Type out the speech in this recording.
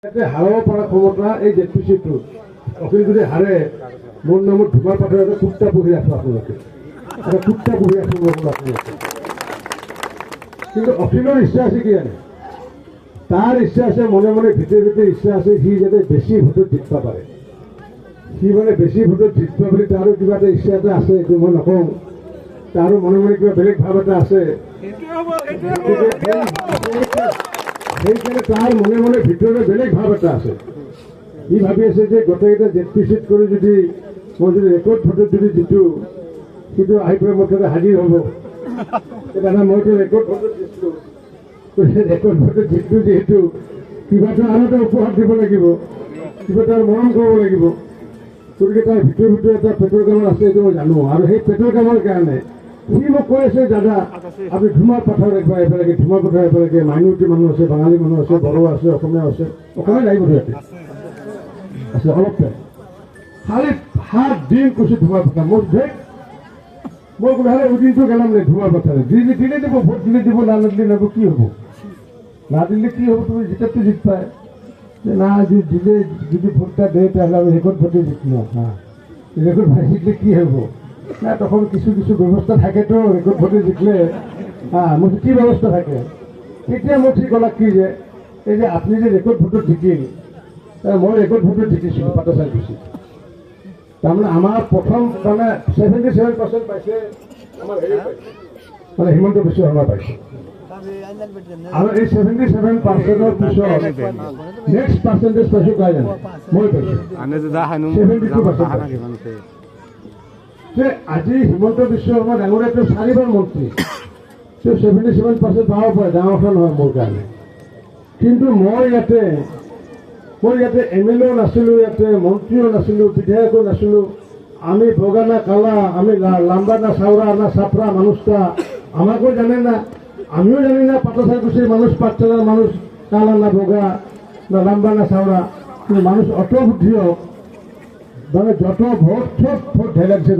হাৰাব পাৰা ক্ষমতা এই জেডপিসিটো অখিল যদি হাৰে মোৰ নামত ধুমাৰ পাথৰ এটা কুত্তা পুহি আছো আপোনালোকে এটা কুত্তা পুহি আছো আপোনালোকে কিন্তু অখিলৰ ইচ্ছা আছে কি জানে তাৰ ইচ্ছা আছে মনে মনে ভিতৰে ভিতৰে ইচ্ছা আছে সি যাতে বেছি ভোটত জিতবা পাৰে সি মানে বেছি ভোটত জিতবা বুলি তাৰো কিবা এটা ইচ্ছা এটা আছে এইটো মই নকওঁ তাৰো মনে মনে কিবা বেলেগ ভাৱ এটা আছে সেইকাৰণে তাৰ মনে মনে ভিতৰতে বেলেগ ভাৱ এটা আছে সি ভাবি আছে যে গোটেইকেইটা জেডপিচিত কৰি যদি মই যদি ৰেকৰ্ড ভোটত যদি জিতো সিটো আহি পেলাই মোৰ তাতে হাজিৰ হ'ব দাদা মইতো ৰেকৰ্ড ভোটত জিতিলোঁ ৰেকৰ্ড ভোটত জিতিলোঁ যিহেতু কিবা এটা আৰু এটা উপহাৰ দিব লাগিব কিবা এটা মৰম কৰিব লাগিব গতিকে তাৰ ভিতৰে ভিতৰে এটা পেটৰ কামৰ আছে এইটো মই জানো আৰু সেই পেটৰ কামৰ কাৰণে সি মোক কৈ আছে দাদা আপুনি ধুমাৰ পথাৰ একবাৰ এফালেকে ধুমাৰ পথাৰ এফালেকে মাইনৰিটি মানুহ আছে বাঙালী মানুহ আছে বড়ো আছে অসমীয়া আছে অসমীয়া লাগিব ইয়াতে আছে অলপ খালি 7 দিন কৈছে ধুমাৰ পথাৰ মোৰ ধেক মই বোলে হ'লে দিনটো গেলাম নাই ধুমাৰ পথাৰে দিলে দিব ভোট দিলে দিব না দিলে নেব কি হ'ব না দিলে কি হ'ব তুমি জিতাতো জিত পায় যে না দিলে যদি ভোটটা দেয় তাহলে আমি রেকর্ড ভোটে জিতল হ্যাঁ রেকর্ড ভোটে জিতলে কি হব না তখন কিছু কিছু ব্যবস্থা থাকে তো রেকর্ড ভোটে জিতলে হ্যাঁ মোৰ কি ব্যবস্থা থাকে তেতিয়া মোক সি ক'লাক কি যে এই যে আপনি যে রেকর্ড ভোটত জিতিল মই রেকর্ড ভোটত জিতিছিলোঁ পাটচাই গুচি তাৰমানে আমাৰ প্ৰথম মানে 77% পাইছে আমাৰ হেৰি পাইছে মানে হিমন্ত বিশ্ব শৰ্মা পাইছে আৰু এই 77%ৰ পিছত নেক্সট পাৰ্চেণ্টেজ পাইছোঁ কাই জানে মই পাইছোঁ 72% যে আজি হিমন্ত বিশ্ব শৰ্মা ডাঙৰীয়াটো 4বাৰ মন্ত্ৰী তেওঁ 77% পাব পাৰে ডাঙৰ কথা নহয় মোৰ কাৰণে কিন্তু মই ইয়াতে এমএলএও নাছিলোঁ ইয়াতে মন্ত্ৰীও নাছিলোঁ বিধায়কো নাছিলোঁ আমি বগা না কালা আমি লাম্বা না চাওড়া না চাপড়া মানুষটা আমাকো জানে না আমিও জানি না পাটচাইকুচির মানুষ পাঠশালার মানুষ কালা না বগা না লাম্বা না চাওড়া কিন্তু মানুষ অত বুদ্ধিও মানে যত ভোট সব ভোট ঢেলাইছে